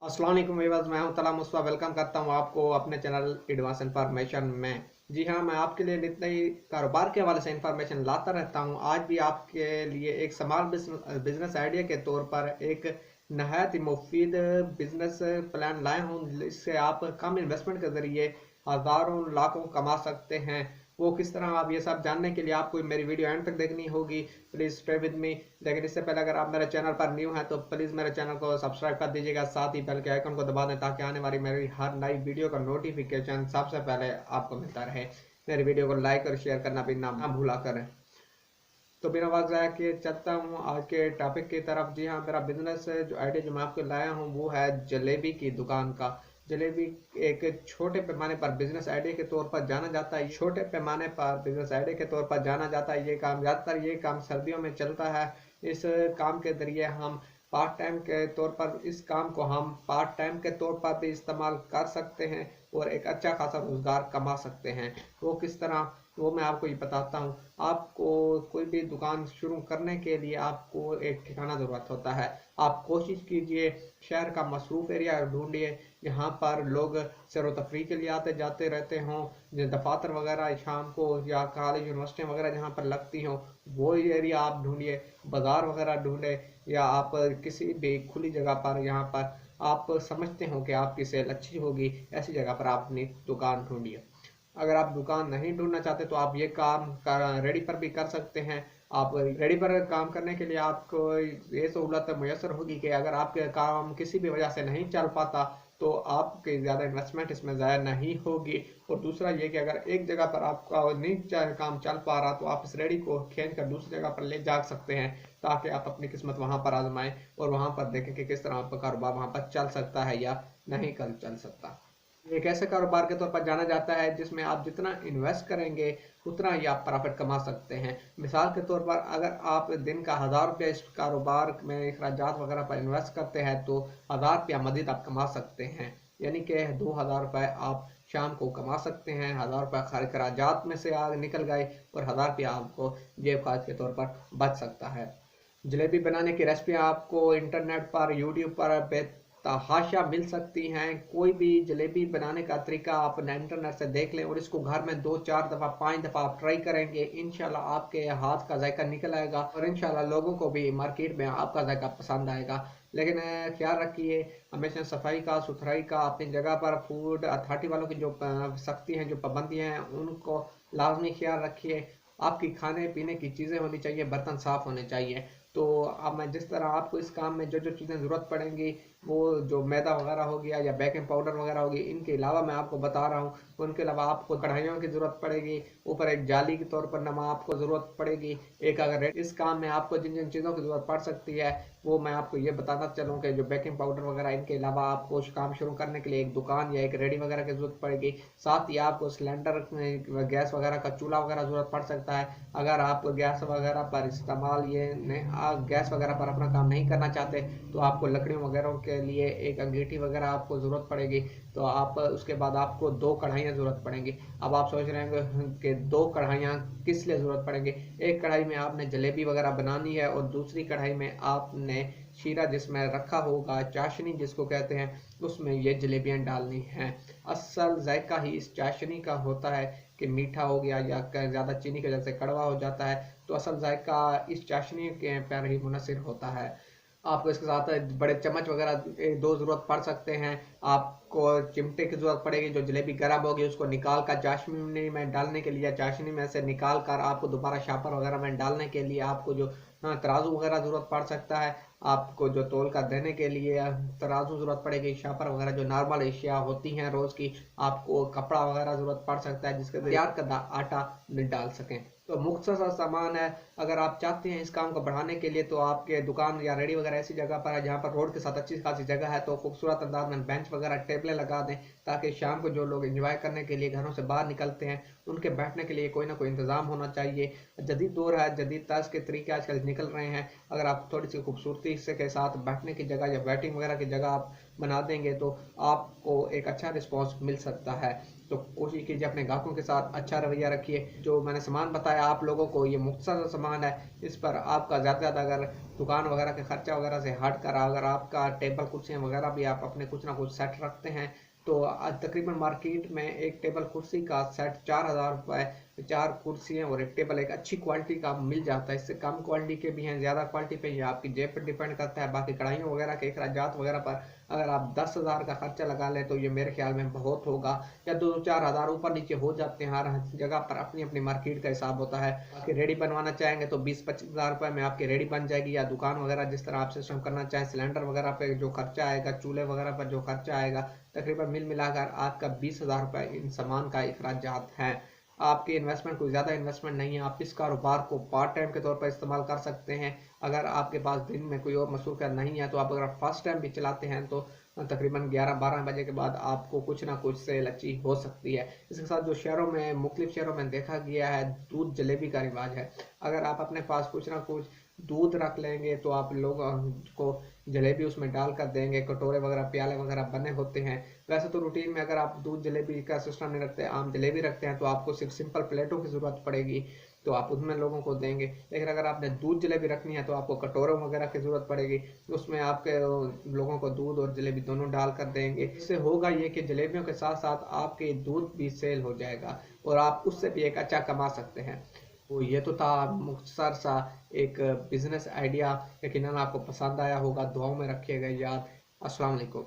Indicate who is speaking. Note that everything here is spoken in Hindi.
Speaker 1: अस्सलाम वालेकुम व्यूअर्स, मैं हूं तला मुस्तफा। वेलकम करता हूं आपको अपने चैनल एडवांस इंफॉर्मेशन में। जी हां, मैं आपके लिए नित नई कारोबार के हवाले से इंफॉर्मेशन लाता रहता हूं। आज भी आपके लिए एक स्मॉल बिजनेस आइडिया के तौर पर एक नहायत ही मुफीद बिजनेस प्लान लाए हूं। इससे आप कम इन्वेस्टमेंट के ज़रिए हज़ारों लाखों कमा सकते हैं। वो किस तरह, आप ये सब जानने के लिए आपको मेरी वीडियो एंड तक देखनी होगी। Please stay with me. लेकिन इससे पहले अगर आप मेरे चैनल पर न्यू हैं तो प्लीज़ मेरे चैनल को सब्सक्राइब कर दीजिएगा, साथ ही बेल के आइकन को दबा दें ताकि आने वाली मेरी हर नई वीडियो का नोटिफिकेशन सबसे पहले आपको मिलता रहे। मेरी वीडियो को लाइक और शेयर करना भी ना भूला करें। तो बिना वक्त ज़ाया किए चलता हूँ आज के टॉपिक की तरफ। जी हाँ, मेरा बिजनेस जो आइडिया जो मैं आपको लाया हूँ वो है जलेबी की दुकान का। जलेबी एक छोटे पैमाने पर बिजनेस आइडिया के तौर पर जाना जाता है। छोटे पैमाने पर बिजनेस आइडिया के तौर पर जाना जाता है। ये काम ज़्यादातर ये काम सर्दियों में चलता है। इस काम के जरिए हम पार्ट टाइम के तौर पर इस काम को हम पार्ट टाइम के तौर पर भी इस्तेमाल कर सकते हैं और एक अच्छा खासा रोज़गार कमा सकते हैं। वो किस तरह, वो मैं आपको ये बताता हूँ। आपको कोई भी दुकान शुरू करने के लिए आपको एक ठिकाना ज़रूरत होता है। आप कोशिश कीजिए शहर का मसरूफ़ एरिया ढूंढिए जहाँ पर लोग सैर व तफरीह के लिए आते जाते रहते हों। दफातर वगैरह शाम को या कॉलेज यूनिवर्सिटियाँ वगैरह जहाँ पर लगती हों वो एरिया आप ढूंढिए। बाज़ार वगैरह ढूंढे या आप किसी भी खुली जगह पर, यहाँ पर आप समझते हो कि आपकी सेल अच्छी होगी, ऐसी जगह पर आप अपनी दुकान ढूंढिए। अगर आप दुकान नहीं ढूंढना चाहते तो आप ये काम रेडी पर भी कर सकते हैं। आप रेडी पर काम करने के लिए आपको ये सहूलत मैसर होगी कि अगर आपके काम किसी भी वजह से नहीं चल पाता तो आपकी ज़्यादा इन्वेस्टमेंट इसमें ज़ाया नहीं होगी। और दूसरा ये कि अगर एक जगह पर आपका नहीं काम चल पा रहा तो आप इस रेडी को खींच कर दूसरी जगह पर ले जा सकते हैं ताकि आप अपनी किस्मत वहाँ पर आजमाएं और वहाँ पर देखें कि किस तरह आपका कारोबार वहाँ पर चल सकता है या नहीं चल सकता। एक ऐसे कारोबार के तौर पर जाना जाता है जिसमें आप जितना इन्वेस्ट करेंगे उतना ही आप प्रॉफिट कमा सकते हैं। मिसाल के तौर पर अगर आप दिन का 1000 रुपया इस कारोबार में अखराजात वगैरह पर इन्वेस्ट करते हैं तो 1000 रुपया मजीद आप कमा सकते हैं। यानी कि 2000 रुपये आप शाम को कमा सकते हैं। 1000 रुपये अखराजात में से निकल गए और 1000 रुपया आपको जेब खर्च के तौर पर बच सकता है। जलेबी बनाने की रेसिपी आपको इंटरनेट पर, यूट्यूब पर तहाशा मिल सकती हैं। कोई भी जलेबी बनाने का तरीका आप इंटरनेट से देख लें और इसको घर में 2-4 दफ़ा 5 दफ़ा आप ट्राई करेंगे, इंशाल्लाह आपके हाथ का जायका निकल आएगा और इंशाल्लाह लोगों को भी मार्केट में आपका जायका पसंद आएगा। लेकिन ख्याल रखिए हमेशा सफाई का, सुथराई का। अपनी जगह पर फूड अथॉरिटी वालों की जो सख्ती हैं, जो पाबंदियाँ हैं, उनको लाजमी ख्याल रखिए। आपकी खाने पीने की चीज़ें होनी चाहिए, बर्तन साफ़ होने चाहिए। तो अब मैं जिस तरह आपको इस काम में जो जो चीज़ें ज़रूरत पड़ेंगी, वो जो मैदा वगैरह हो गया या बेकिंग पाउडर वगैरह होगी, इनके अलावा मैं आपको बता रहा हूँ। उनके अलावा आपको कढ़ाइयों की ज़रूरत पड़ेगी, ऊपर एक जाली के तौर पर नमा आपको ज़रूरत पड़ेगी। एक अगर इस काम में आपको जिन जिन चीज़ों की ज़रूरत पड़ सकती है वो मैं आपको ये बताना चलूँ कि जो बेकिंग पाउडर वगैरह, इनके अलावा आपको काम शुरू करने के लिए एक दुकान या एक रेडी वगैरह की ज़रूरत पड़ेगी। साथ ही आपको सिलेंडर, गैस वगैरह का चूल्हा वगैरह ज़रूरत पड़ सकता है। अगर आप गैस वगैरह पर इस्तेमाल गैस वगैरह पर अपना काम नहीं करना चाहते तो आपको लकड़ियों वगैरह के लिए एक अंगीठी वगैरह आपको ज़रूरत पड़ेगी। तो आप उसके बाद आपको 2 कढ़ाइयाँ ज़रूरत पड़ेंगी। अब आप सोच रहे हैं कि 2 कढ़ाइयाँ किस लिए ज़रूरत पड़ेंगी। एक कढ़ाई में आपने जलेबी वगैरह बनानी है और दूसरी कढ़ाई में आपने शीरा जिसमें रखा होगा, चाशनी जिसको कहते हैं, उसमें ये जलेबियाँ डालनी हैं। असल जायका ही इस चाशनी का होता है कि मीठा हो गया या ज़्यादा चीनी की वजह से कड़वा हो जाता है, तो असल जायका इस चाशनी के पर ही मुनहसर होता है। आपको इसके साथ बड़े चम्मच वगैरह 2 ज़रूरत पड़ सकते हैं। आपको चिमटे की ज़रूरत पड़ेगी। जो जलेबी गर्म होगी उसको निकाल कर चाशनी में डालने के लिए, चाशनी में से निकाल कर आपको दोबारा शापर वगैरह में डालने के लिए आपको जो तराजू वगैरह ज़रूरत पड़ सकता है। आपको जो तोल का देने के लिए तराजू ज़रूरत पड़ेगी। शापर वगैरह जो नॉर्मल एशिया होती हैं रोज़ की। आपको कपड़ा वगैरह ज़रूरत पड़ सकता है जिसके तैयार करदा आटा डाल सकें। तो मुख्तसर सा सामान है। अगर आप चाहते हैं इस काम को बढ़ाने के लिए तो आपके दुकान या रेडी वगैरह ऐसी जगह पर है जहाँ पर रोड के साथ अच्छी खासी जगह है, तो खूबसूरत अंदाज में बेंच वगैरह, टेबलें लगा दें ताकि शाम को जो लोग एंजॉय करने के लिए घरों से बाहर निकलते हैं उनके बैठने के लिए कोई ना कोई इंतज़ाम होना चाहिए। जदीद दौर है, जदीद तर्ज के तरीके आजकल निकल रहे हैं। अगर आप थोड़ी सी खूबसूरती से के साथ बैठने की जगह या वेटिंग वगैरह की जगह आप बना देंगे तो आपको एक अच्छा रिस्पॉन्स मिल सकता है। तो कोशिश कीजिए अपने ग्राहकों के साथ अच्छा रवैया रखिए। जो मैंने सामान बताया आप लोगों को, ये मुख्तसर सामान है, इस पर आपका ज़्यादा से ज़्यादा अगर दुकान वगैरह के खर्चा वगैरह से हट कर अगर आपका टेबल कुर्सियाँ वगैरह भी आप अपने कुछ ना कुछ सेट रखते हैं तो तकरीबन मार्केट में एक टेबल कुर्सी का सेट 4000 रुपये, 4 कुर्सियाँ और एक टेबल एक अच्छी क्वालिटी का मिल जाता है। इससे कम क्वालिटी के भी हैं, ज़्यादा क्वालिटी पे ये आपकी जेब पर डिपेंड करता है। बाकी कढ़ाइयों वगैरह के अखराजात वगैरह पर अगर आप 10,000 का खर्चा लगा लें तो ये मेरे ख्याल में बहुत होगा, या 2-4 हज़ार ऊपर नीचे हो जाते हैं। हर जगह पर अपनी अपनी मार्केट का हिसाब होता है। बाकी रेडी बनवाना चाहेंगे तो 20-25 हज़ार रुपये में आपकी रेडी बन जाएगी, या दुकान वगैरह जिस तरह आप सिस्टम करना चाहें, सिलेंडर वगैरह पे जो खर्चा आएगा, चूल्हे वगैरह पर जो खर्चा आएगा, तकरीबन मिल मिलाकर आपका 20,000 रुपये इन सामान का अखराजात हैं। आपकी इन्वेस्टमेंट कोई ज़्यादा इन्वेस्टमेंट नहीं है। आप इस कारोबार को पार्ट टाइम के तौर पर इस्तेमाल कर सकते हैं। अगर आपके पास दिन में कोई और मसरूफियत नहीं है तो आप अगर फर्स्ट टाइम भी चलाते हैं तो तकरीबन 11-12 बजे के बाद आपको कुछ ना कुछ सेल अच्छी हो सकती है। इसके साथ जो शहरों में, मुख्तलिफ शहरों में देखा गया है, दूध जलेबी का रिवाज है। अगर आप अपने पास कुछ ना कुछ दूध रख लेंगे तो आप लोगों को जलेबी उसमें डाल कर देंगे। कटोरे वगैरह, प्याले वगैरह बने होते हैं। वैसे तो रूटीन में अगर आप दूध जलेबी का सिस्टम नहीं रखते, आम जलेबी रखते हैं, तो आपको सिर्फ सिंपल प्लेटों की ज़रूरत पड़ेगी, तो आप उसमें लोगों को देंगे। लेकिन अगर आपने दूध जलेबी रखनी है तो आपको कटोरों वगैरह की ज़रूरत पड़ेगी, उसमें आपके लोगों को दूध और जलेबी दोनों डाल कर देंगे। इससे होगा ये कि जलेबियों के साथ साथ आपके दूध भी सेल हो जाएगा और आप उससे भी एक अच्छा कमा सकते हैं। तो ये तो था मुख्तसर सा एक बिजनेस आइडिया। यकीनन आपको पसंद आया होगा। दुआओं में रखिएगा याद। अस्सलाम वालेकुम।